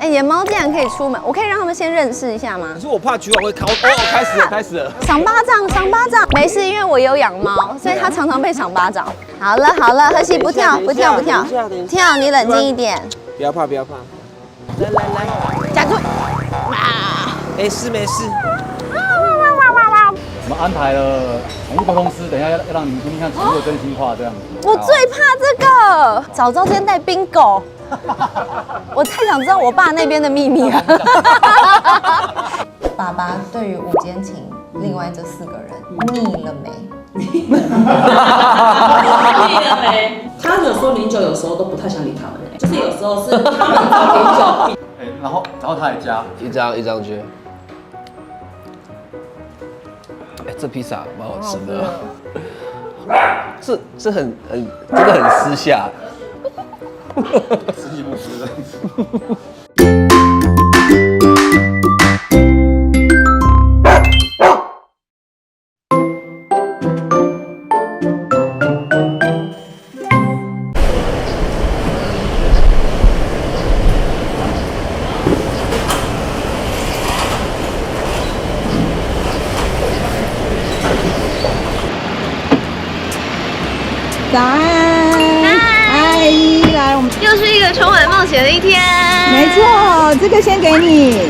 哎，野猫竟然可以出门，我可以让他们先认识一下吗？可是我怕局长会看。哦，开始了。赏巴掌，赏巴掌，没事，因为我有养猫，所以它常常被赏巴掌。好了，荷西不跳，不跳，跳，你冷静一点。不要怕。来，夹住。没事。我们安排了宠物沟通师，等一下要让你们听听看宠物的真心话，这样子。我最怕这个，早知道今天带冰狗。我太想知道我爸那边的秘密了。爸爸对于午间情另外这4个人腻了没？腻了没？他有说09有时候都不太想理他们就是有时候是他们找09。然后他也加一张去。哎，这披萨蛮好吃的。这很真的很私下。实际不吃的。早安，嗨，来，我们又是一个充满冒险的一天。没错，这个先给你。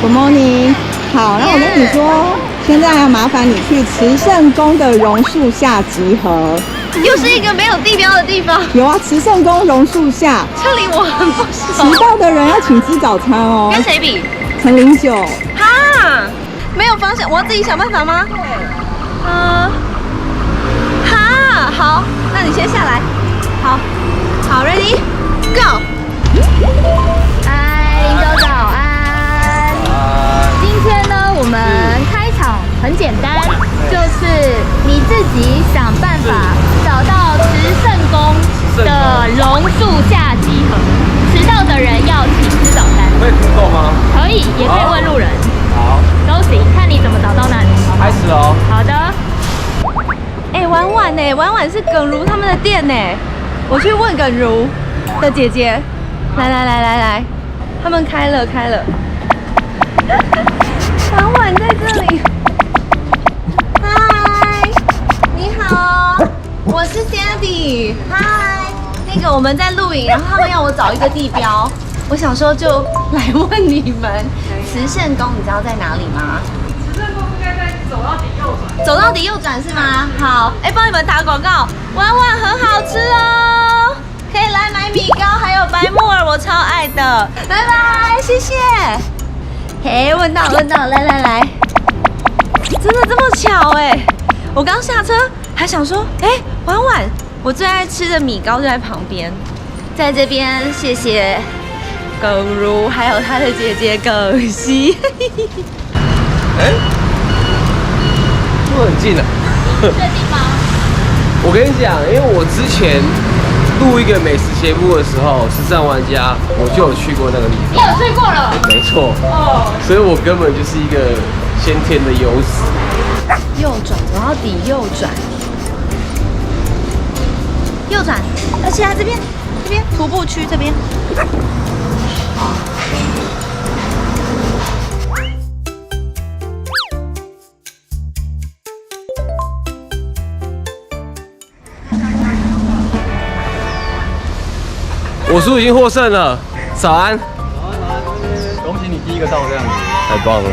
Good morning。好，那我跟你说，现在要麻烦你去慈圣宫的榕树下集合。又是一个没有地标的地方。有啊，慈圣宫榕树下。这里我很不熟。迟到的人要请吃早餐哦。跟谁比？陈09。哈，没有方向，我要自己想办法吗？对。好，那你先下来。好 ，Ready Go。嗨，林州早安。今天呢，我们开场很简单，就是你自己想办法找到慈圣宫的榕树下集合。迟到的人要请吃早餐。可以 Google 吗？可以，也可以问路人。好，都行，看你怎么找到那里。开始哦。好的。婉婉是耿如他们的店呢，我去问耿如的姐姐，来，他们开了，婉婉在这里，嗨，你好，我是 Sandy， 嗨，那个我们在录影，然后他们要我找一个地标，我想说就来问你们，慈圣宫你知道在哪里吗？走到底右转是吗？好，帮你们打广告，婉婉很好吃哦，可以来买米糕，还有白木耳，我超爱的。来，谢谢。问到，来，真的这么巧我刚下车还想说，婉婉，我最爱吃的米糕就在旁边，在这边谢谢耿如，还有她的姐姐耿熙。很近啊。确定吗？我跟你讲，因为我之前录一个美食节目的时候，时尚玩家我就有去过那个地方。你有去过了？没错。所以我根本就是一个先天的优势。右转，走到底右转，而且这边徒步区这边。我叔已经获胜了，早安！恭喜你第一个到这样子，太棒了，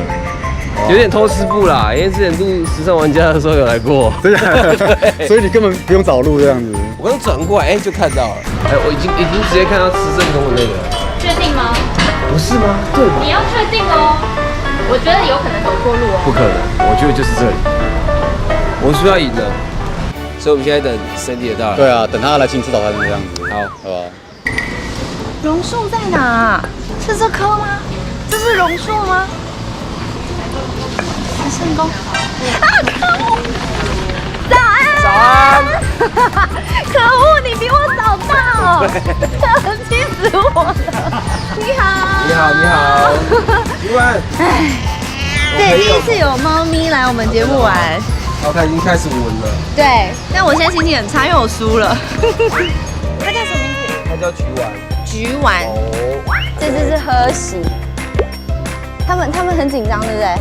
有点偷师步啦，因为之前录时尚玩家的时候有来过，真的，所以你根本不用找路这样子。我刚转过来，就看到了，我已经直接看到慈圣宫的那个，确定吗？不是吗？对吧？你要确定哦，我觉得有可能走错路哦。不可能，我觉得就是这里，我是要赢的，所以我们现在等 Sandy 的到来。对啊，等他来请吃早餐这样子。好，好吧。榕树在哪？是这棵吗？这是榕树吗？慈圣宫。可恶！早安！可恶，你比我早到，气死我了！你好。主管。对，第一次有猫咪来我们节目玩。它已经开始闻了。对，但我现在心情很差，因为我输了。它叫什么名字？它叫菊丸。橘丸，这只是喝喜。他们很紧张，对不对？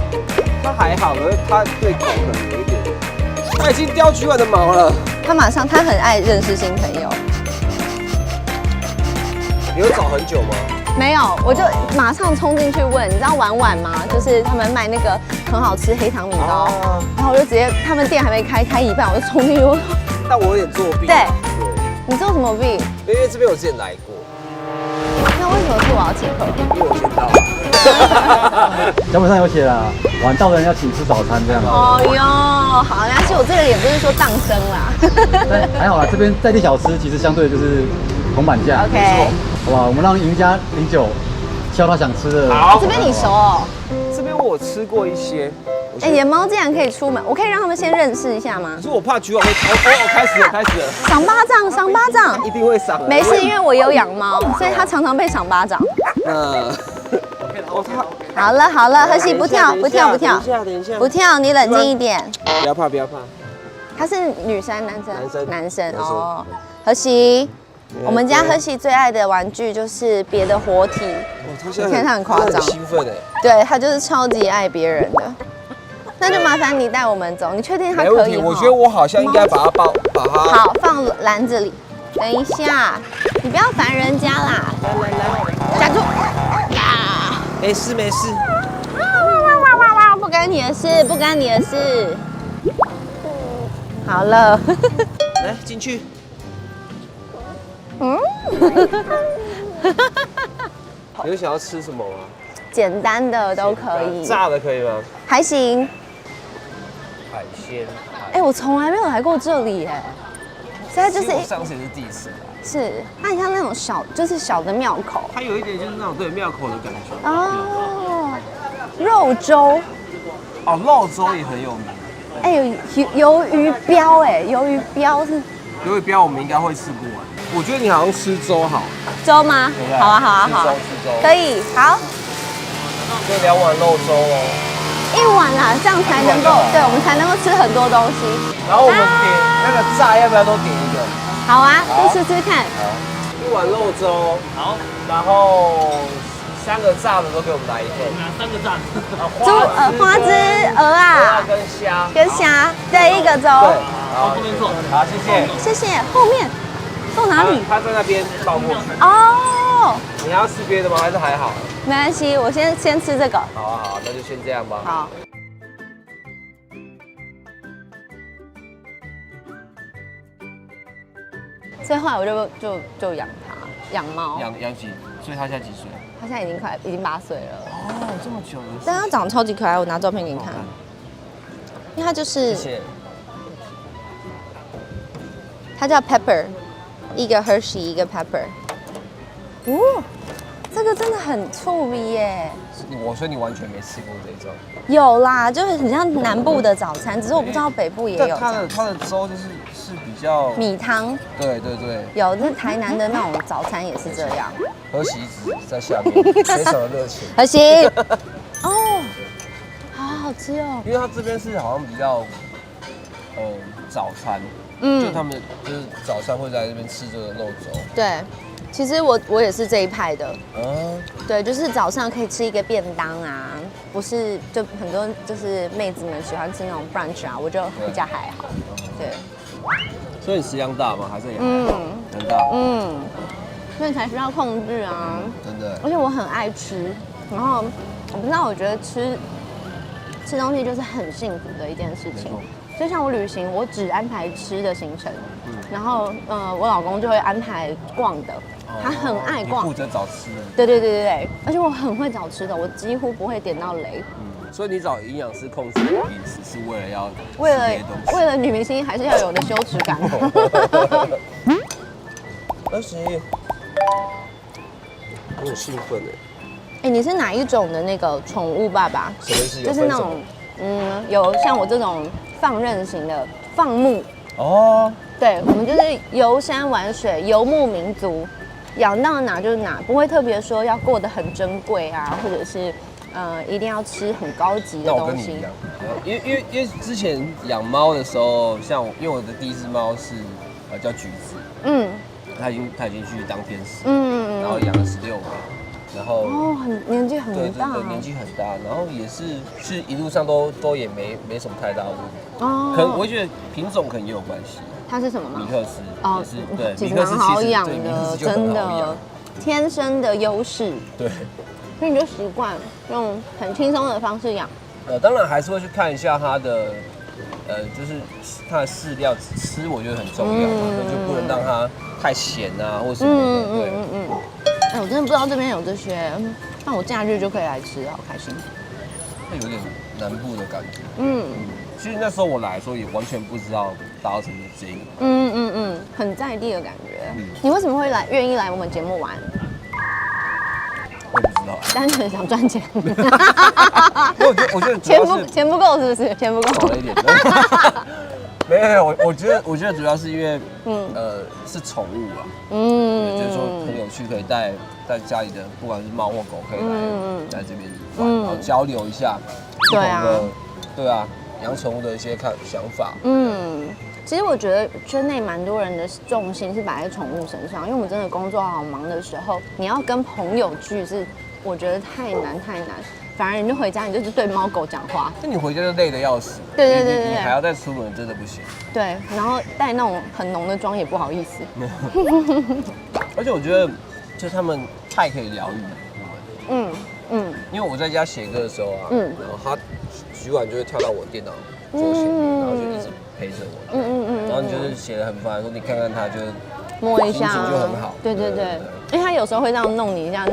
它还好，可是它对狗可能有一点，它已经叼橘丸的毛了。他很爱认识新朋友。你有找很久吗？没有，我就马上冲进去问，你知道碗碗吗？就是他们卖那个很好吃黑糖米糕，然后我就直接他们店还没开一半，我就冲进去问。但我有点作弊。对，你做什么弊？因为这边我之前来过。那为什么是我要请客？因为我先到。脚本上有写啦，晚到的人要请吃早餐这样。哦哟，好，但是我这个也不是说当生啦。但还好啦，这边在地小吃其实相对就是铜板价。 OK， 好吧，我们让赢家09挑他想吃的。好，这边你熟哦。这边我吃过一些。哎，你的猫竟然可以出门，我可以让他们先认识一下吗可？是我怕橘网会逃。哦，开始了。赏巴掌，赏巴掌。一定会赏的。没事，因为我有养猫，所以它常常被赏巴掌。好了，何喜不跳，等一下，不跳，你冷静一点。不要怕。她是女生，男生男生哦。何喜，我们家何喜最爱的玩具就是别的活体，他现在你看他很夸张很兴奋哎。对他就是超级爱别人的。那就麻烦你带我们走，你确定他可以？我觉得我好像应该把它好放篮子里。等一下，你不要烦人家啦。来，夹住。呀，没事。不干你的事。好了。来进去。你有想要吃什么吗？简单的都可以。炸的可以吗？还行。海鲜。哎，我从来没有来过这里哎。现在就是我上次也是第一次来。是，它很像那种小的庙口。它有一点就是那种对庙口的感觉。哦，肉粥。哦，肉粥也很有名。哎，鱿鱼标哎，鱿鱼标是。鱿鱼标我们应该会吃不完。我觉得你好像吃粥好。粥吗？好啊。吃粥。可以，好。就2碗肉粥哦。1碗啦，这样才能够，对，我们才能够吃很多东西。然后我们点那个炸，要不要都点一个？好啊，去吃吃看。好，1碗肉粥。好。然后3个炸的都给我们来一份。哪3个炸的？花枝、鹅啊，跟虾，对，1个粥。对，好，这边坐。好，谢谢。后面坐哪里？他在那边倒过去。哦。你要吃别的吗？还是还好？没关系，我先吃这个。好，那就先这样吧。好。所以后来我就养它，养猫。养几？所以他现在几岁？他现在已经8岁了。哦，这么久了。但他长得超级可爱，我拿照片给你看。因为他就是，谢谢。他叫 Pepper， 一个 Hershey， 一个 Pepper。哦，这个真的很触鼻耶！所以你完全没吃过这种？有啦，就是很像南部的早餐，只是我不知道北部也有。它的粥就是比较米汤。对。有，那台南的那种早餐也是这样。何喜一直在下面，非常的热情。何喜，哦，好好吃哦。因为它这边是好像比较，早餐，就他们就是早餐会在这边吃这个肉粥。对。其实我也是这一派的，对，就是早上可以吃一个便当啊，不是就很多就是妹子们喜欢吃那种 brunch 啊，我就比较还好，对。所以你食量大吗？还是很大？所以才需要控制啊，真的。而且我很爱吃，然后我不知道，我觉得吃东西就是很幸福的一件事情。就像我旅行，我只安排吃的行程，然后我老公就会安排逛的。他很爱逛，负责找吃的。对，而且我很会找吃的，我几乎不会点到雷。所以你找营养师控制饮食是为了要为了女明星还是要有的羞耻感。何喜，我很兴奋哎，你是哪一种的那个宠物爸爸？什么意思？就是那种有像我这种放任型的放牧。哦。对，我们就是游山玩水，游牧民族。养到哪就是哪，不会特别说要过得很珍贵啊，或者是一定要吃很高级的东西。因为之前养猫的时候，因为我的第一只猫是叫橘子，他已经去当天使，嗯然后养了16个，然后哦，年纪很对大，年纪很大，然后也是一路上都也没什么太大问题，哦，可能我觉得品种可能也有关系，它是什么吗米？克斯也是对，其实米克斯蛮好养对米克的，斯就很真好养的，天生的优势，对。所以你就习惯用很轻松的方式养。当然还是会去看一下它的，就是它的饲料吃，我觉得很重要，就不能让它太咸啊，或什么的。对，哎，我真的不知道这边有这些，那我假日就可以来吃，好开心。会有点南部的感觉。嗯其实那时候我来的时候也完全不知道大稻埕有这个。很在地的感觉。嗯你为什么会愿意来我们节目玩？我也不知道。单纯想赚钱。因为我觉得主要是钱不够是不是？钱不够少了一点。没有，我觉得主要是因为是宠物啊，就是说很有趣，可以带家里的不管是猫或狗，可以来这边玩，然后交流一下不同的，对啊，养宠物的一些想法。其实我觉得圈内蛮多人的重心是摆在宠物身上，因为我们真的工作好忙的时候，你要跟朋友聚是我觉得太难。反而你就回家，你就是对猫狗讲话。那你回家就累得要死。对，你还要再出门，真的不行。对，然后带那种很浓的妆也不好意思。而且我觉得，就他们太可以疗愈我们。因为我在家写歌的时候啊，然后他徐婉就会跳到我电脑桌前面，然后就一直陪着我。然后你就是写得很烦，说你看看他，就摸一下，心情就很好。对，因为他有时候会这样弄你一下，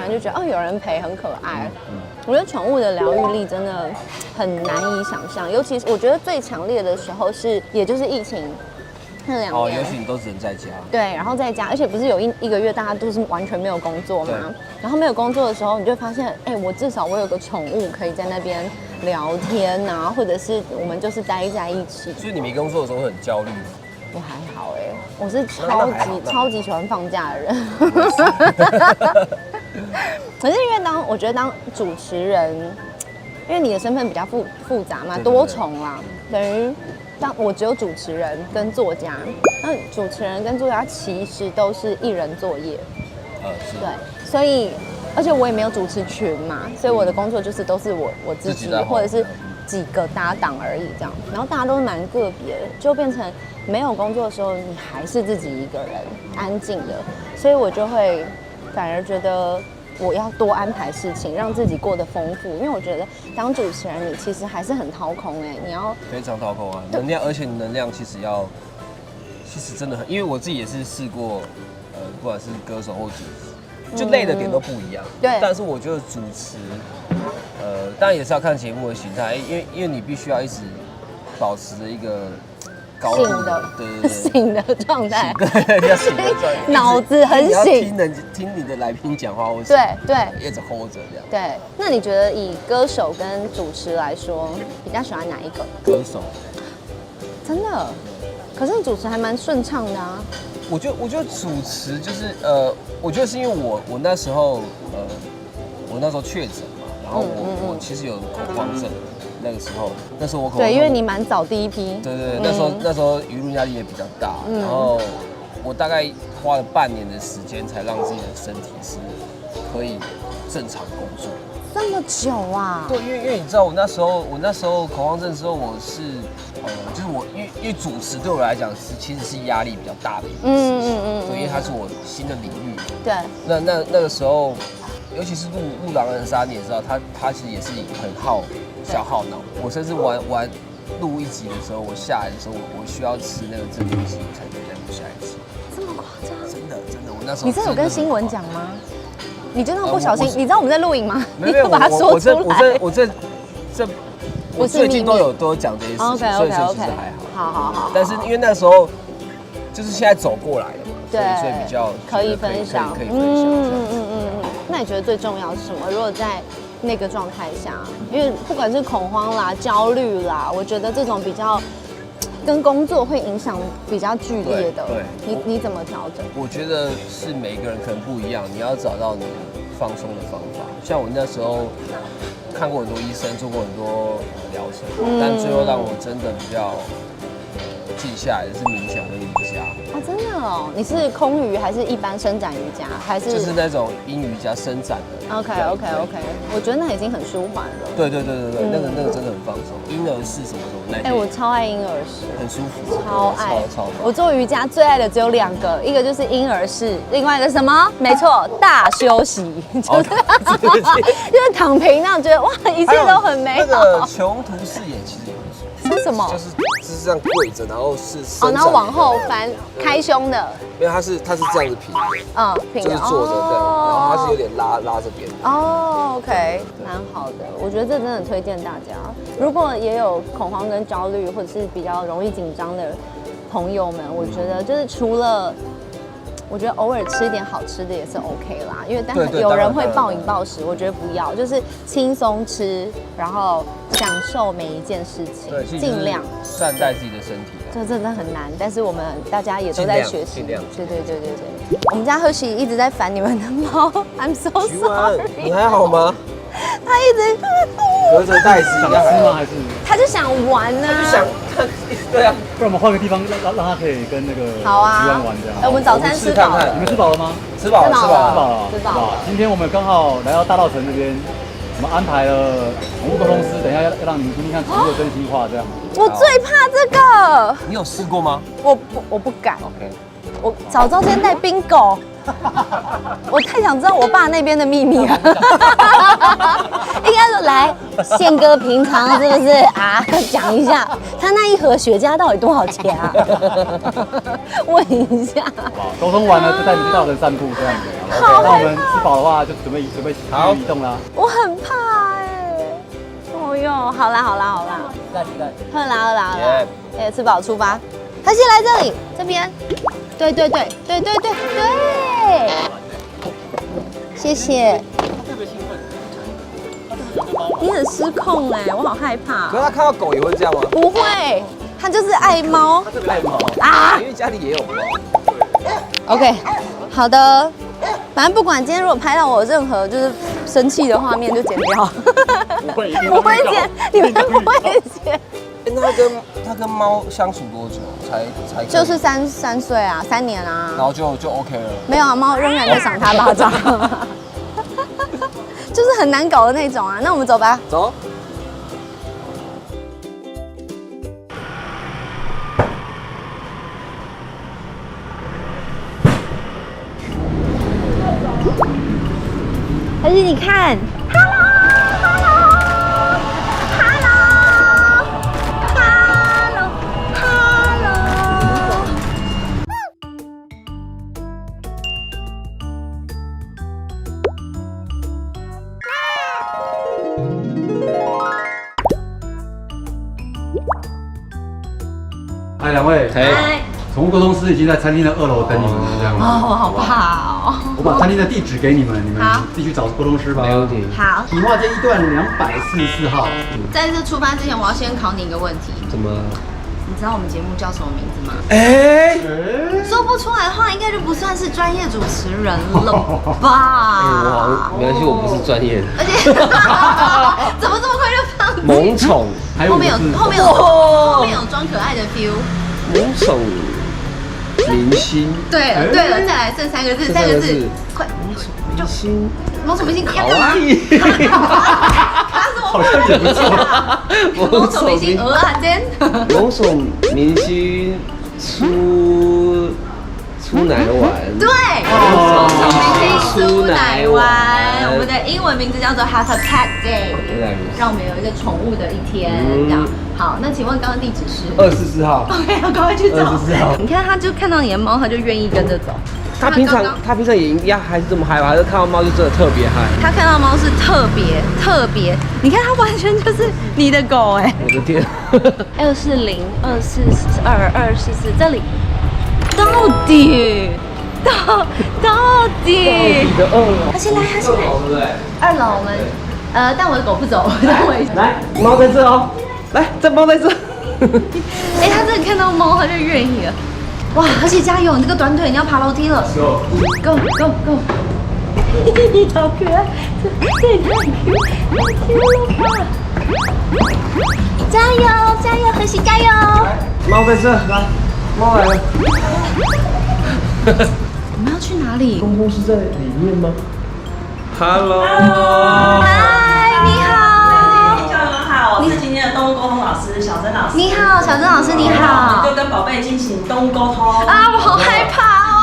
就觉得哦有人陪很可爱。我觉得宠物的疗愈力真的很难以想象，尤其是我觉得最强烈的时候也就是疫情那2年。哦，尤其你都只能在家。对，然后在家，而且不是有一个月大家都是完全没有工作嘛？然后没有工作的时候，你就发现，我至少我有个宠物可以在那边聊天啊，或者是我们就是待在一起。所以你没工作的时候会很焦虑吗？我还好我是超级喜欢放假的人。可是因为我觉得当主持人，因为你的身份比较复杂嘛，多重啦，等于我只有主持人跟作家，那主持人跟作家其实都是一人作业。是。对，所以而且我也没有主持群嘛，所以我的工作就是都是我自己或者是几个搭档而已这样，然后大家都蛮个别的，就变成没有工作的时候，你还是自己一个人，安静的，所以我就会反而觉得我要多安排事情，让自己过得丰富，因为我觉得当主持人你其实还是很掏空你要非常掏空啊，能量，而且能量其实真的很，因为我自己也是试过，不管是歌手或主持，就累的点都不一样，对，但是我觉得主持，当然也是要看节目的形态，因为你必须要一直保持着一个高度醒的状态，对，要醒的状态，脑子很醒，听你的来宾讲话，或是对，一直 hold 着这样。对，那你觉得以歌手跟主持来说，比较喜欢哪一个？歌手，真的，可是主持还蛮顺畅的啊。我觉得主持就是我觉得是因为我那时候确诊嘛，然后我其实有恐慌症，那时候我恐慌症，对，因为你蛮早第一批，对，那时候舆论压力也比较大，然后我大概花了半年的时间才让自己的身体是可以正常工作。这么久啊？对，因为你知道我那时候恐慌症之后，我是就是因为主持对我来讲其实是压力比较大的一件事情，对，因为它是我新的领域。对。那个时候，尤其是录狼人杀，你也知道，它其实也是很消耗脑。我甚至玩录一集的时候，我下来的时候，我需要吃那个镇定剂才能再录下一集。这么夸张？真的，我那时候。你这有跟新闻讲吗？你真的不小心？你知道我们在录影吗？没有，把它说出来。我最近都有讲这些事情，所以其实还好。好。但是因为那时候就是现在走过来了嘛，对，所以比较可以分享，可以分享。那你觉得最重要是什么？如果在那个状态下，因为不管是恐慌啦、焦虑啦，我觉得这种比较跟工作会影响比较剧烈的，你怎么调整？我觉得是每个人可能不一样，你要找到你放松的方法。像我那时候看过很多医生，做过很多疗程，但最后让我真的比较静下来的是冥想跟瑜伽。哦，真的哦，你是空余还是一般伸展瑜伽，还是？就是那种阴瑜伽伸展的。OK，我觉得那已经很舒缓了。对，那个真的很放松。婴儿式什么那些。我超爱婴儿式，很舒服，超爱。超我做瑜伽最爱的只有2个，一个就是婴儿式，另外一个什么？没错，大休息，就是躺平那样，觉得哇，一切都很美好。那个穷途视野其实也很舒服。是什么？就是这样跪着，然后是然后往后翻，开胸的。没有，它是这样子平的，平就是坐着这样，然后它是有点拉这边。哦 ，OK， 蛮好的，我觉得这真的很推荐大家。如果也有恐慌跟焦虑，或者是比较容易紧张的朋友们，我觉得就是除了。我觉得偶尔吃一点好吃的也是 OK 啦，因为但有人会暴饮暴食，我觉得不要，就是轻松吃，然后享受每一件事情，尽量善待自己的身体。这真的很难，但是我们大家也都在学习。对。我们家贺喜一直在烦你们的猫 ，I'm so sorry。你还好吗？他一直隔着袋子，想吃吗？还是？他就想玩呢。他就想，对啊。不然我们换个地方，让他可以跟那个好啊鱼丸玩这样。我们早餐吃饱了。你们吃饱了吗？吃饱了。今天我们刚好来到大稻埕这边，我们安排了宠物沟通师，等一下要让你们听听看宠物的真心话这样。我最怕这个。你有试过吗？我不敢。OK。我早知道今天带冰狗。我太想知道我爸那边的秘密了。应该说来，宪哥平常是不是啊？讲一下他那一盒雪茄到底多少钱啊？问一下。沟通完了就带你去大稻埕散步这样子。好，那我们吃饱的话就准备移动啦。我很怕哦哟，好啦。喝啦。吃饱出发。他先来这里，这边。对，谢谢。你很失控我好害怕。可是他看到狗也会这样吗？不会，他就是爱猫。他就是爱猫啊，因为家里也有猫。OK， 好的。反正不管今天如果拍到我任何就是生气的画面，就剪掉。不会剪，你们不会剪。他跟猫相处多久才？就是3岁啊，3年啊。然后就 OK 了。没有啊，猫仍然在赏他巴掌。就是很难搞的那种啊。那我们走吧。走。而且你看。嗨，两位。宠物沟通师已经在餐厅的2楼等你们了，这样吗？我好怕哦。我把餐厅的地址给你们，你们自己去找沟通师吧。没问题。好。迪化街1段244号。在这出发之前，我要先考你一个问题。怎么？你知道我们节目叫什么名字吗？说不出来的话，应该就不算是专业主持人了吧？没关系，我不是专业的。而且，怎么这么快就放弃？萌宠，后面有装可爱的 feel。萌宠明星。对了，再来剩3个字，快！明星，萌宠明星，好啊！好像也不错。萌宠明星鹅啊真。萌宠明星出奶丸。对，萌宠明星出奶丸。我们的英文名字叫做 Have a Pet Day， 让我们有一个宠物的一天。这样好，那请问刚刚地址是244号。OK， 要赶快去找。244号。你看，他就看到你的猫，他就愿意跟着走。他平常也一样，还是这么嗨吧？还是看到猫就真的特别嗨？他看到猫是特别，你看他完全就是你的狗我的天！240、244、244，这里到底的2楼，他先来，对不对？2楼我们但我的狗不走，来，猫在这哦，来，这猫在这。他真的看到猫他就愿意了。哇，而且加油！你这个短腿你要爬楼梯了。Go！ 好可爱，这也太 Q 了吧！加油，何喜加油！猫在这，来，猫来了。我们要去哪里？公公是在里面吗 ？Hello。嗨，你好。家人们好，我是今天的动物沟通老师小珍老师。你好，小珍老师，你好。就跟宝贝进行动物沟通。啊，我好害怕哦。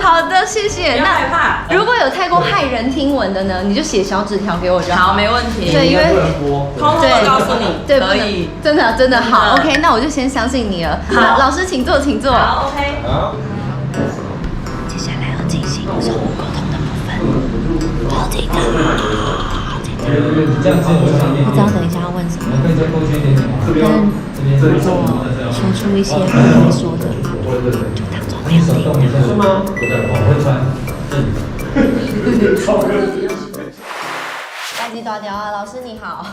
好的，谢谢。不要害怕。如果有太过骇人听闻的呢，你就写小纸条给我就好。好，没问题。对，因为通通的告诉你，对，可以。真的好。OK， 那我就先相信你了。好，老师请坐，请坐。好 ，OK。好。接下来要进行宠物沟通的部分，好紧张，好紧张。不知道等一下要问什么，但如果说出一些不会说的，就当做没有听到。是吗？大吉大雕啊，老师你好。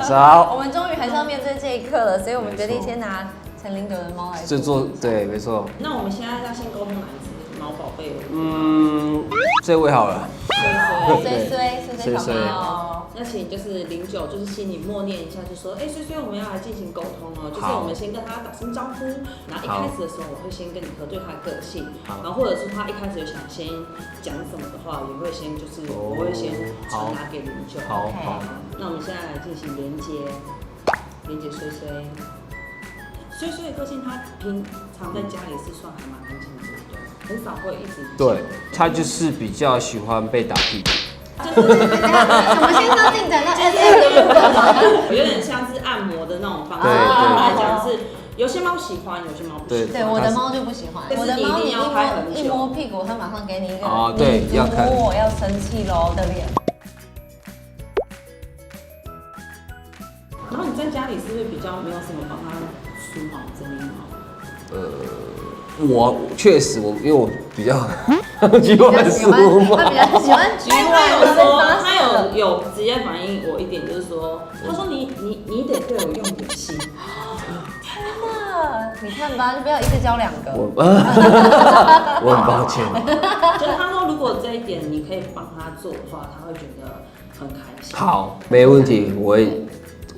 早。我们终于还是要面对这一刻了，所以我们决定先拿陈零九的猫来这做对，没错。那我们现在要先沟通哪一只猫宝贝？这位好了。衰猫。那请就是09，就是心里默念一下，就说，衰衰，我们要来进行沟通哦，就是我们先跟他打声招呼，然后一开始的时候，我会先跟你核对他的个性，然后或者是他一开始有想先讲什么的话，也会先就是我会先传达给09。好。那我们现在来进行连接衰衰。衰衰的个性，他平常在家里是算还蛮安静的，对，很少会一直。对，他就是比较喜欢被打屁股。我们先说进展到 SM 的部分吗？有点像是按摩的那种方式。对来讲是，有些猫喜欢，有些猫不喜欢。对，我的猫就不喜欢。我的猫你一摸屁股，它马上给你一个对，要看我要生气喽的脸。然后你在家里是不是比较没有什么帮它梳毛、整理毛？我确实因为我比较喜欢他比较喜欢橘他有直接反映我一点，就是说，他说你得对我用点心。天哪，你看吧，就不要一次教2个。我很抱歉。就是他说，如果这一点你可以帮他做的话，他会觉得很开心。好，没问题，我会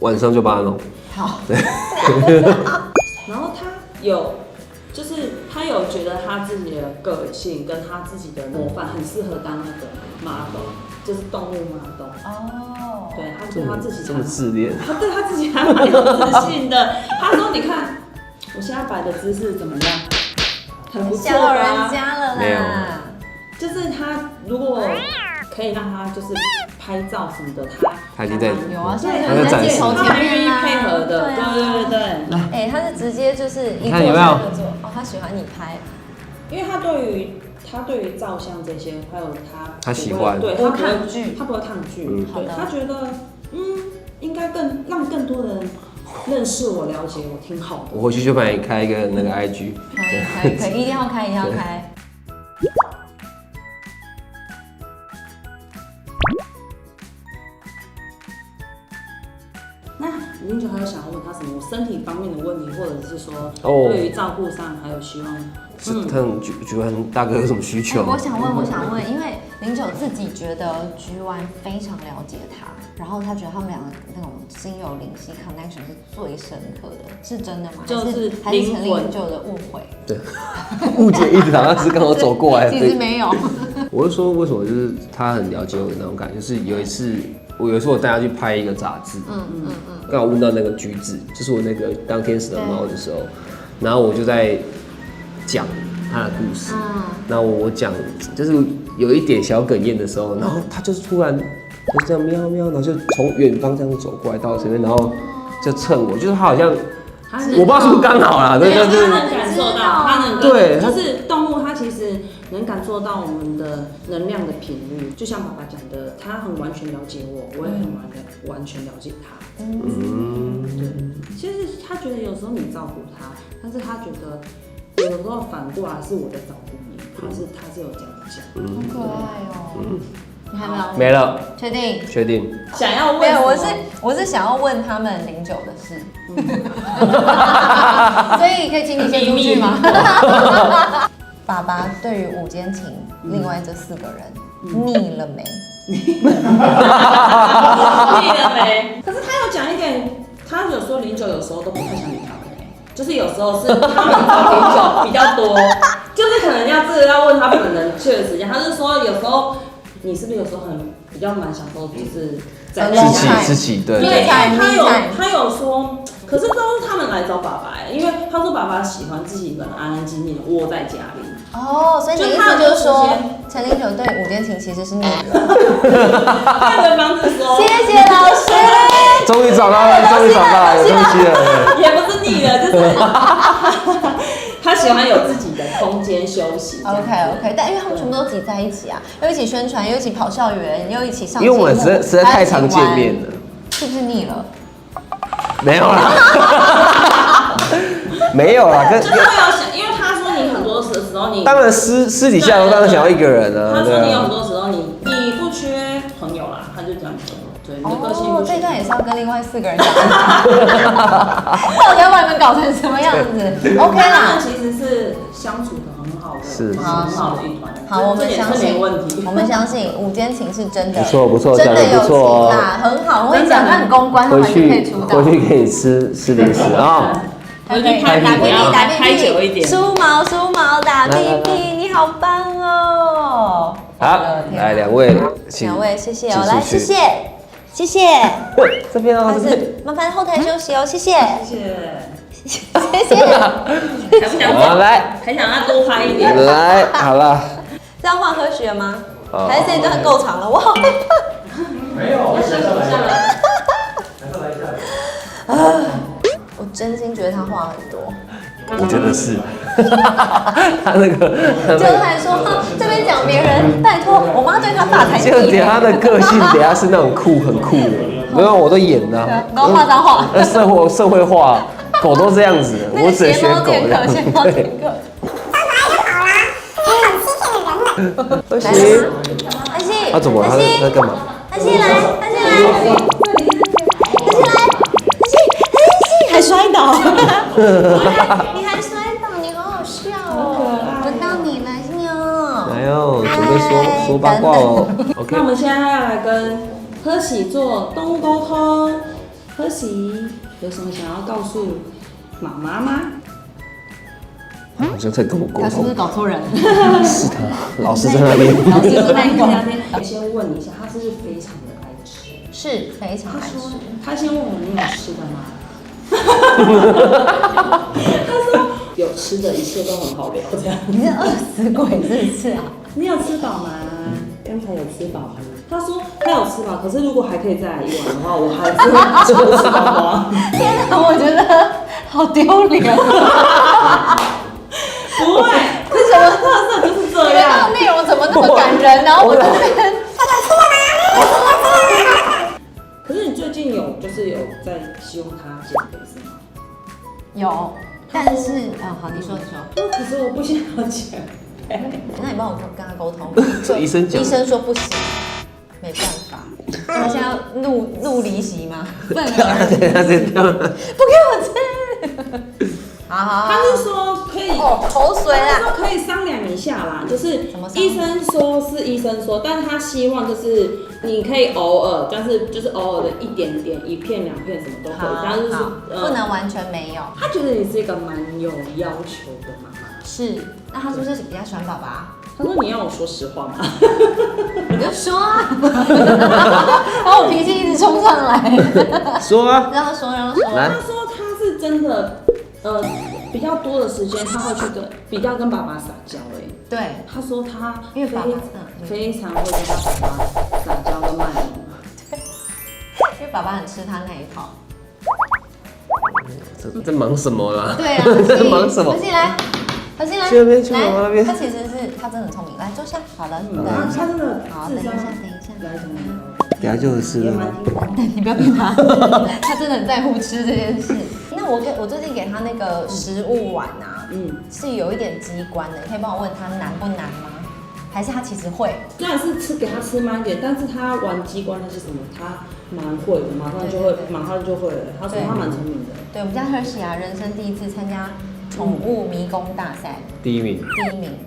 晚上就帮他弄。好。对。然后他有觉得他自己的个性跟他自己的模范很适合当那个 model， 就是动物 model。哦。对，他觉得他自己这么自恋。他对他自己还蛮有自信的。他说：“你看，我现在摆的姿势怎么样？很不错吧？”吓到人家了啦。没有。就是他如果可以让他就是拍照什么的，他已经在有啊，现在他在展示，他蛮愿意配合的，对。他是直接就是一看有没有哦，他喜欢你拍，因为他对于照相这些，还有他喜欢，对，他不抗拒，他不会抗拒，对，他觉得应该让更多人认识我、了解我，挺好的。我回去就帮你开一个那个 IG， 可以，一定要开，一定要开。那09还有想要问他什么身体方面的问题，或者是说对于照顾上还有希望？他菊丸大哥有什么需求？我想问，因为09自己觉得菊丸非常了解他，然后他觉得他们两个那种心有灵犀 connection 是最深刻的，是真的吗？就是还是陈09的误会？对，误解一直好像是刚好走过来。其实没有。我是说为什么就是他很了解我的那种感觉，就是有一次我带他去拍一个杂志，刚好问到那个橘子，就是我那个当天使的猫的时候，然后我就在讲他的故事，然后我讲就是有一点小哽咽的时候，然后他就是突然就这样喵喵，然后就从远方这样走过来到前面，然后就蹭我，就是他好像我不知道是不是刚好啦，对，他能感受到，他能对，就是动物，它其实能感受到我们的能量的频率，就像爸爸讲的，他很完全了解我，我也很完全了解他。对，其实他觉得有时候你照顾他，但是他觉得有时候反过来是我在照顾你，他是有这样讲。好可爱哦。你还没有？没了。确定？确定。想要问？没有，我是想要问他们09的事。所以可以请你先出去吗？爸爸对于午间情另外这4个人腻了没？腻了没？可是他有讲一点，他有说09有时候都不太想理他们，就是有时候是他们找品酒比较多，就是可能要问他本人确的时间。他是说有时候你是不是有时候比较蛮享受，就是在自己对。对，他有说，可是都是他们来找爸爸因为他说爸爸喜欢自己一个人安安静静的窝在家里。哦，所以你的意思就是说，陈零九对5间情其实是腻了。换个方式说，谢谢老师。终于找到了，终于找到了，有东西了。也不是腻了，就是他喜欢有自己的空间休息。OK， 但因为他们全部都挤在一起啊，又一起宣传，又一起跑校园，又一起上节目。因为我们实在太常见面了，是不是腻了？没有啦，没有啦，就是会有想，因为他说你很多时候你当然私底下我当然想要一个人啊。他说你有很多时候你不缺朋友啦，他就这样说。对，你的个性不缺。这一段也是要跟另外4个人讲，到底要把你们搞成什么样子 ？OK 啦，其实是相处的很好的，是很好的一团。好，我们相信，我们相信5间情是真的，不错，真的有情啦，很好，我跟你讲，他很公关，他完全可以出道。回去可以吃零食啊。回去打屁屁，梳毛打屁屁，你好棒哦！好，来2位，谢谢哦，来谢谢，这边哦，麻烦后台休息哦，谢谢。好，来，还想要多拍一点。来，好了。这要换科学吗？还是这一段够长了？我好害怕。没有，我想来一下。我真心觉得他话很多。我觉得是，他那个，就还说这边讲别人，拜托，我妈对他大才就等他的个性，等下是那种很酷的，没有我都演的，然后骂脏话，社会化，狗都这样子，我只学狗的，对。安心，他怎么？他在干嘛？安心来，还摔倒，你还摔倒，你好好笑哦！轮到你来哦，来哦，准备说八卦哦。OK， 那我们现在要来跟喝喜做动物沟通。喝喜有什么想要告诉妈妈吗？好像在跟我沟通。他是不是搞错人？是他，老师在那边。老师在那边。我先问一下，他是不是非常的爱吃？是非常爱吃。他先问我你有吃的吗？他说有吃的，一切都很好聊，这样。你是饿死鬼是不是啊？你有吃饱吗？刚才有吃饱吗？他说他有吃饱，可是如果还可以再来一碗的话，我还是会吃饱吗？天哪，我觉得好丢脸。不会，是什么特色就是这样。内容怎么那么感人？然后我在那边。可是你最近有在希望他减肥是吗？有，但是好，你说。可是我不想要减肥。那你帮我跟他沟通。医生讲。医生说不行，没办法。他现在要怒离席吗？愤而不给我吃。好，他是说可以口水啦。他说可以商量一下啦，就是医生说是医生说，但是他希望就是你可以偶尔，但是就是偶尔的一点点，1片2片什么都可以，但是不能完全没有。他觉得你是一个蛮有要求的妈妈。是，那他是不是比较喜欢爸爸？他说你要我说实话吗？你就说啊，然后我脾气一直冲上来。说啊，让他说。他说他是真的。比较多的时间，他会去比较跟爸爸撒娇对，他说他因为爸爸非常会跟他爸爸撒娇跟卖弄。对，因为爸爸很吃他那一套。在忙什么啦？对啊，在忙什么？何进来，去那边，去我那边。他其实他真的很聪明，来坐下。好了，他真的好，等一下。来，怎么？等下就是吃了。你不要跟他，他真的很在乎吃这件事。那我最近给他那个食物碗啊，是有一点机关的，你可以帮我问他难不难吗？还是他其实会？虽然是给他吃慢一点，但是他玩机关那是什么？他蛮会的，马上就会了。他说他蛮聪明的。对，我们家赫喜啊，人生第一次参加宠物迷宫大赛，第一名。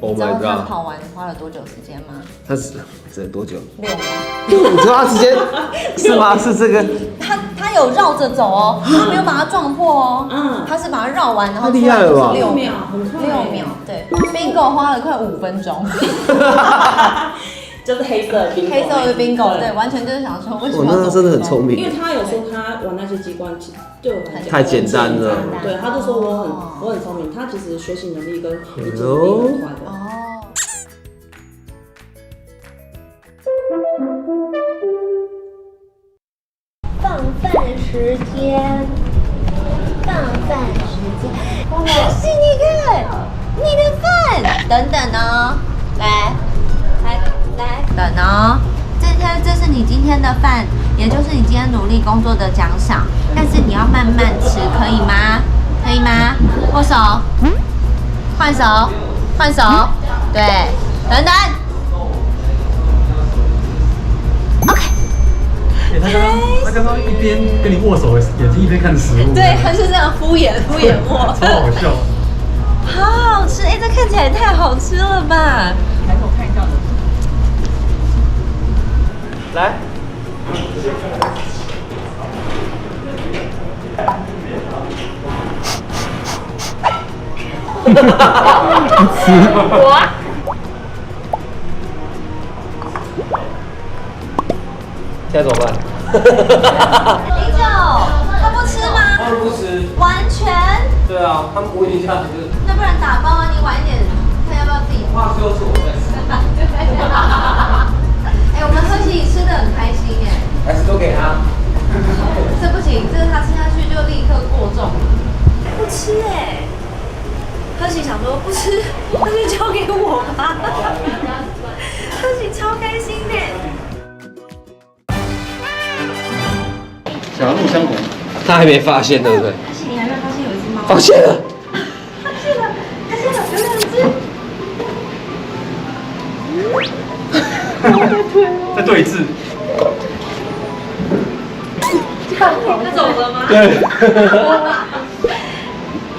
你知道他跑完花了多久时间吗？他只多久？6年。你知道他时间是吗？是这个？他他有绕着走哦，他没有把它撞破哦，嗯他是把它绕完，然后太厉害了吧6 6秒，秒，很快。 6秒，对，bingo 花了快5分钟，就是黑色的 bingo，黑色的 bingo，对，完全就是想说为什么要那他真的很聪明因为他有说他玩那些机关，对我来讲太简单了对，他就说我很聪明，他其实学习能力跟理解能力很快的。哦。放饭时间，放饭时间。恭喜你看，你的饭，等等哦，来，等哦。这是你今天的饭，也就是你今天努力工作的奖赏，但是你要慢慢吃，可以吗？可以吗？握手，换手，对，等等。OK，他刚刚一边跟你握手，眼睛一边看食物，对，他是这样敷衍我，超好笑。好好吃，这看起来也太好吃了吧！来，现在怎么办？李九，他不吃吗？他们不吃。完全？对啊，他们我已经下去了。那不然打包啊，你晚一点，看要不要自己话说是我在吃，哎，我们喝喜吃的很开心哎，还是都给他。这不行，这个他吃下去就立刻过重。不吃哎，喝喜想说不吃，那就交给我吧。喝喜超开心的。狭路相逢，他还没发现，对不对？而且你还没有发现有一只猫？发现了。有2只。在对峙。它走了吗？对。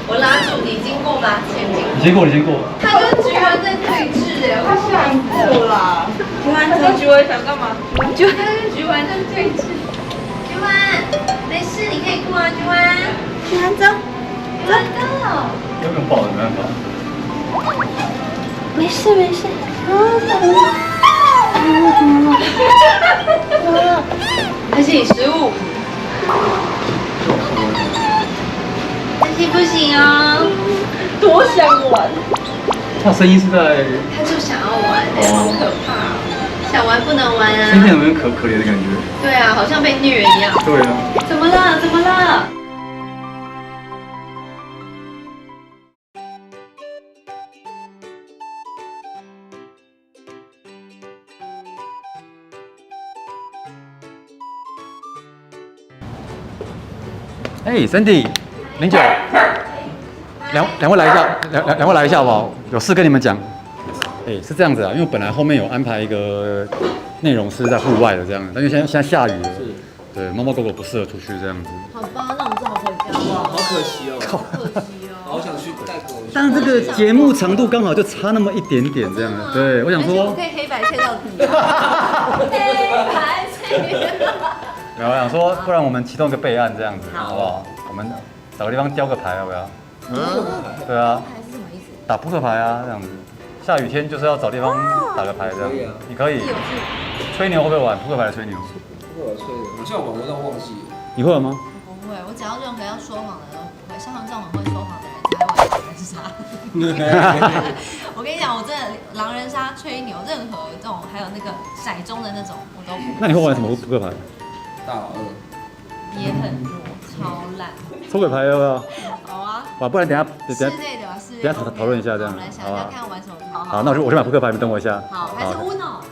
我拉住你，经过吧，前进。你先过，你先过。它跟菊丸在对峙哎，我吓过啦。菊丸跟菊丸想干嘛？菊丸跟菊丸在对峙。菊丸，没事，你可以过啊，菊丸。菊丸走，走。有点不好，没办法。没事没事。而且15。但是不行哦，多想玩。他声音是在，他就想要玩，好可怕哦！想玩不能玩声音啊。有点可怜的感觉。对啊，好像被虐一样。对啊。怎么了？怎么了？哎，Cindy，09，两位来一下，两位来一下好不好？有事跟你们讲。哎，是这样子啊，因为本来后面有安排一个内容是在户外的这样，但因为现在下雨了，对，猫猫狗狗不适合出去这样子。好吧，那我们只好回家了。好可惜哦，可惜哦。好想去带狗。但是这个节目长度刚好就差那么一点点这样的，对，我想说，我可以黑白切到底。黑白切。对，我想说，不然我们启动一个备案这样子，好不好？我们找个地方雕个牌，要不要？对啊。牌是什么意思？打扑克牌啊，这样子。下雨天就是要找地方打个牌这样。可以啊你可以。吹牛会不会玩扑克牌的吹牛？不会吹的，我现在玩过，但忘记了。你会玩吗？我不会，我只要任何要说谎的都不会。像他们这种很会说谎的人才会玩狼人杀。我跟你讲，我真的狼人杀、吹牛，任何这种，还有那个骰盅的那种，我都不会。那你会玩什么扑克牌？大老二。也很弱，超烂。抽个牌要不要？好啊。哇，不然等下室内的吧，室内的。等下讨论一下这样我们来想好吧想看玩什么。好，那我去买扑克牌，你等我一下。好，还是 Uno。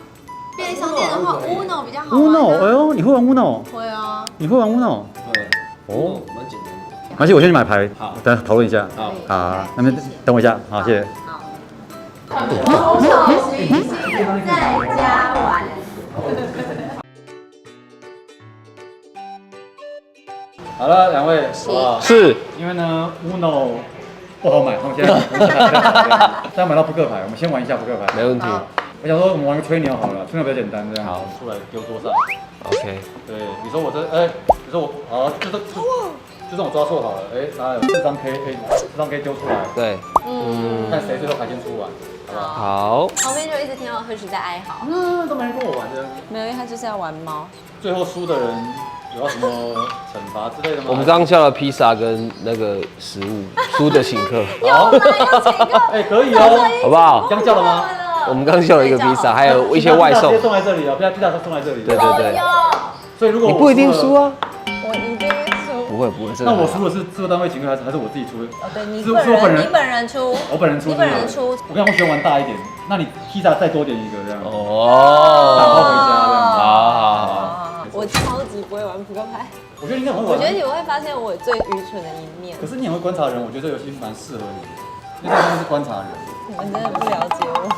便利商店的话，Uno 比较好玩。Uno，哎呦，你会玩 Uno？会啊。你会玩 Uno？对。哦，蛮简单的。没关系，我先去买牌。好等下讨论一下。好好，那么等我一下，好，谢谢。好。手洗洗，在家玩。好了，两位，是因为呢 Uno 不好买，他们现在买到扑克牌，我们先玩一下扑克牌。没问题。我想说我们玩个吹牛好了，吹牛比较简单，这样。好，出来丢桌上。OK。对，你说我这，如说我就算我抓错好了，哎，拿了4张 K 丢出来，对，看谁最后牌先出完，好不好？好，旁边就一直听到何许在哀嚎，都没人跟我玩的。没有，因为他就是要玩猫。最后输的人有要什么惩罚之类的吗？我们刚叫了披萨跟那个食物，输的请客，好，哎，可以哦，好不好？刚叫了吗？我们刚叫了一个披萨，还有一些外送直接。送在这里哦，披萨送在这里。对对对，所以如果你不一定输啊。我一定输。不会，这那个我输的是制作单位请客还是我自己出的？哦，对你是我本人你本人出，我本人出。你本人出。我跟你讲，我喜欢玩大一点，那你披萨再多点一个这样。打哦，包回家这样。好，我超级不会玩扑克牌，我觉得你应该很会玩。我觉得你们会发现我最愚蠢的一面可。是你很会观察人，我觉得这游戏蛮适合你的，因为这是观察人。你们真的不了解我。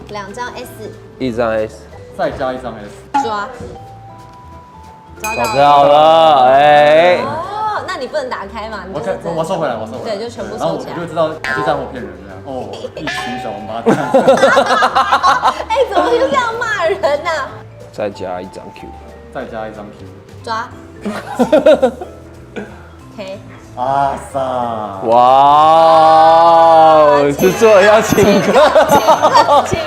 2张 S 一张 S，再加一张 S。抓找到到了，哎，哦，那你不能打开嘛？你就是真的我收回来，对，就全部然后我收起来。就会知道这张我骗人这样。哦，一群小王八蛋。哎，怎么就这样骂人呢？再加一张 Q，再加一张 Q。抓 K 阿萨。哇，制作人要请客，请客。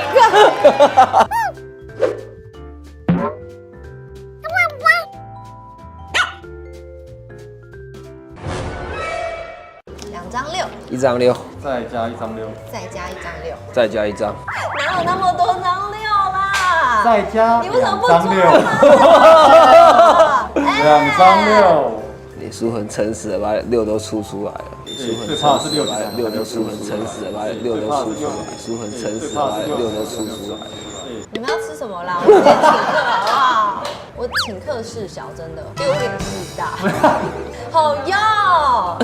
2张6，一张6，再加一张6。再加一张6，再加一张，哪有那么多张6啦？再加你为什么不2张抓6。2张6。李叔很诚实的把6都出来了，李叔很诚实的把6都出，很诚实的把6都出来，李叔很诚实的把6都出来。你们要吃什么啦？我直接请客好不好？我请客事小，真的丢脸事大。好哟，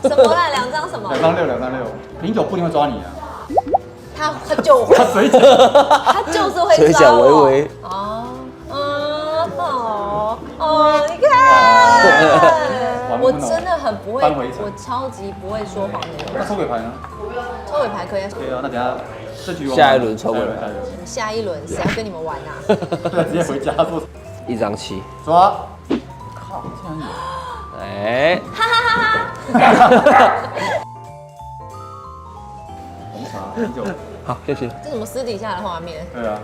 什么啦？2张什么？ 2张6，2张6。09不一定会抓你啊。他就会，他嘴角。他就是会嘴角抓我。微微哦，你看，我真的很不会，我超级不会说谎的那人。抽鬼牌呢？抽尾牌可以啊，可以啊，那等下这局下一轮抽鬼牌下一轮谁要跟你们玩啊？对，直接回家做。一张7，抓。靠，竟然有。哎，红茶09。好，谢谢。这什么私底下的画面？对啊。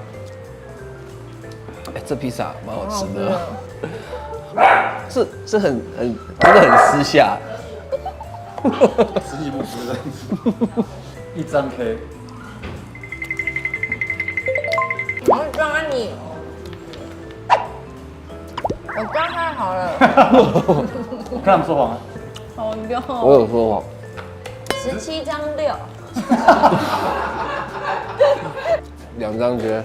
哎，这披萨蛮好吃的，是很真的很私下。实际不吃的。一张 K。我抓你，我抓太好了。我看他们说谎啊。好哟。我有说谎。17张6。 2张绝，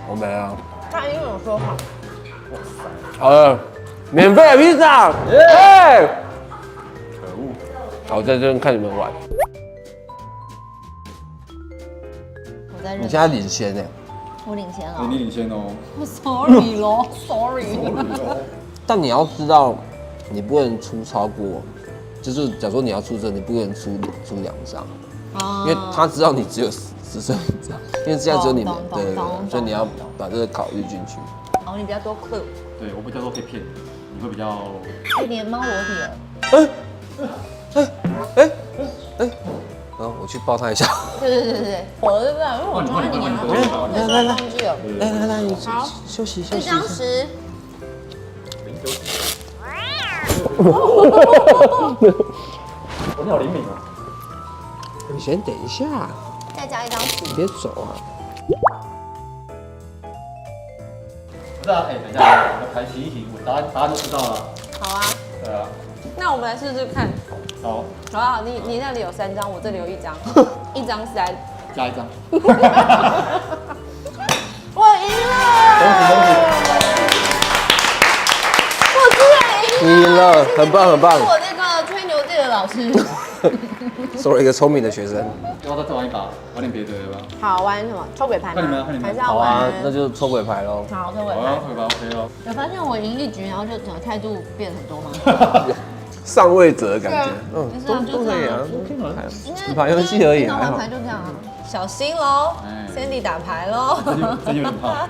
我没了。他因为有说谎。好了，免费的披萨，耶！可恶。好，我在这边看你们玩。我在认。你现在领先呢？我领先了。你领先哦。我 sorry 咯 ，sorry。但你要知道，你不能出超过，就是假如说你要出这，你不能出2张，因为他知道你只有10剩1张，因为这样只有你们，对，所以你要把这个考虑进去。然后你比较多 clue。对，我比较说可以骗你，你会比较。哎，你的猫裸体了。然后我去抱他一下。对，我对不对？因为我抓你啊，我忘记了。来，你好，休息。 1张10。我你好灵敏哦。你先等一下，再加1张10。你别走啊。不是啊，哎，等一下，我排题一题，我答案都知道了。好啊，对啊。那我们来试试看。好，好啊，你那里有3张，我这里有1张，1张是来。加一张。我赢了！恭喜！我居然赢了！赢了，很棒。我那个吹牛界的老师。收了一个聪明的学生。要不要再玩一把，玩点别的吧？好，玩什么？抽鬼牌吗？看你们还是要好啊玩？，那就抽鬼牌喽。好，抽鬼好啊，牌。会吧 OK 哦。有发现我赢1局，然后就整个态度变很多吗？上位者的感觉，没事啊就这样都可以啊。OK 吗？纸牌游戏而已，还好玩牌。就这样啊。小心喽哎，Sandy 打牌喽。真有点怕。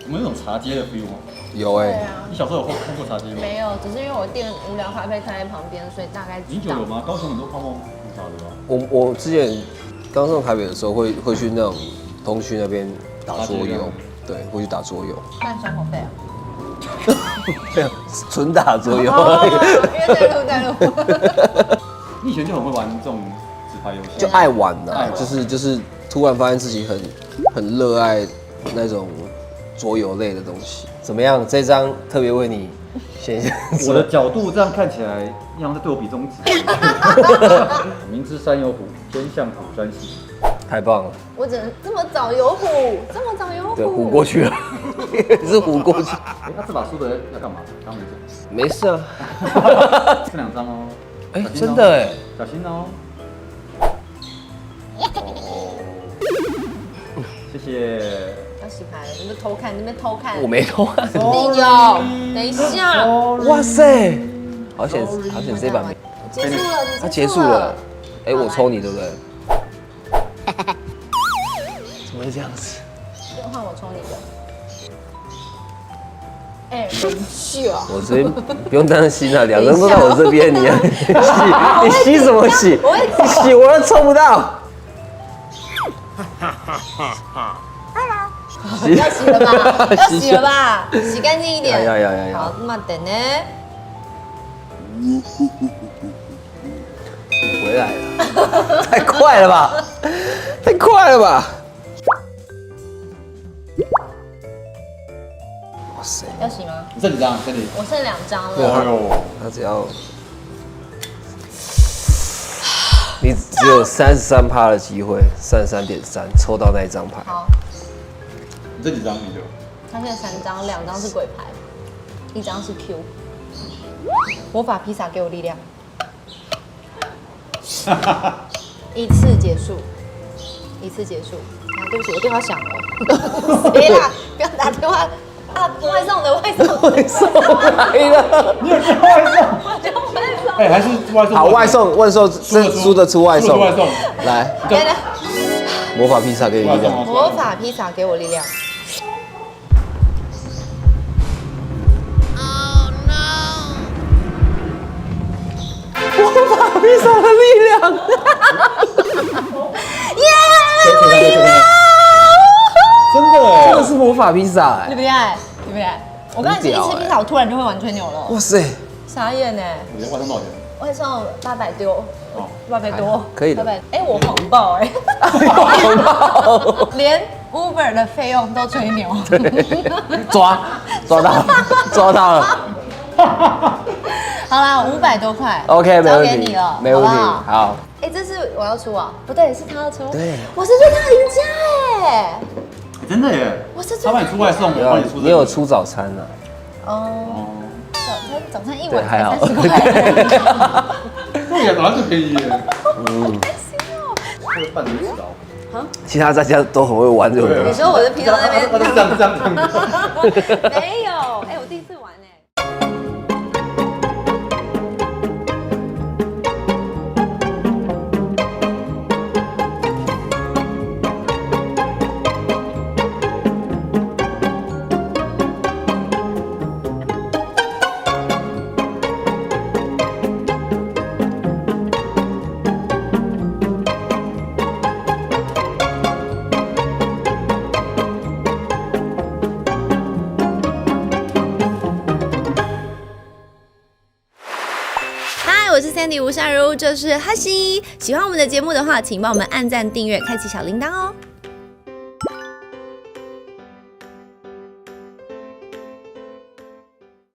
我们有种茶街的 feel 吗？有哎、你小时候有碰过茶街吗？没有，只是因为我店无聊咖啡开在旁边，所以大概知道。09有吗？高雄很多泡沫红茶的吧？我之前刚上台北的时候会去那种东区那边打桌游，对，会去打桌游，办生活费啊？没有纯打桌游，因为在录。你以前就很会玩这种纸牌游戏，就爱玩的、爱玩就是突然发现自己很热爱那种桌游类的东西。怎么样？这张特别为你显现。我的角度这样看起来，你好像在对我比中指。明知山有虎，偏向虎山行。太棒了，我只能这么早有虎，这么早有虎。对，虎过去了，是虎过去。那这把输的要干嘛？刚没讲。没事啊，这2张哦。哎、小心哦真的哎，小心哦。哦，谢谢。要洗牌了，你们偷看，你们偷看。我没偷啊。你有，等一下，哇塞，好险这把没，结束了，它结束了。哎、我抽你对不对？怎么会这样子？就换我抽你的。哎，人秀。我这边不用担心啊，2个人都在我这边，你吸什么吸？你吸我都抽不到。要洗了吧？要洗了吧？洗干净一点。要。好，那么等呢？你回来了，太快了吧！太快了吧！哇塞，要洗吗？你剩几张？这里。我剩2张对啊了。他只要你只有33%的机会，33.3抽到那一张牌。好，你这几张你就。他现在3张，2张是鬼牌，1张是 Q。魔法披萨给我力量。一次结束。啊，对不起，我电话响了。谁啦？不要打电话啊！外送的。外送来了，你有叫外送？哎，还是外送？好，外送，这输得出外送。外送。来，来，魔法披萨给你力量。魔法披萨给我力量。魔法披萨的力量。真的真的是魔法披萨厉不厉害？我刚才一吃披萨，我突然就会玩吹牛了。哇塞，傻眼呢！你外送多少钱？外送800多，800多，哦可以的。哎，我谎报哎，连 Uber 的费用都吹牛。抓到了。好啦，500多块 OK， 没交问题，给你了，没问题。好不好？好，哎，这是我要出啊？不对，是他要出。对，我是最大赢家哎！真的耶！我是最他帮你出外送，我帮你出。你有出早餐啊？哦，早餐一对，碗才还好。 30块。对呀，早上就便宜耶。开心哦！这个饭怎么知道？其他大家都很会玩这种东西。你说我是平常在那边这样。没有，哎，我第一次玩哎。我是 Sandy 吴善如，这是哈西。喜欢我们的节目的话，请帮我们按赞、订阅、开启小铃铛哦。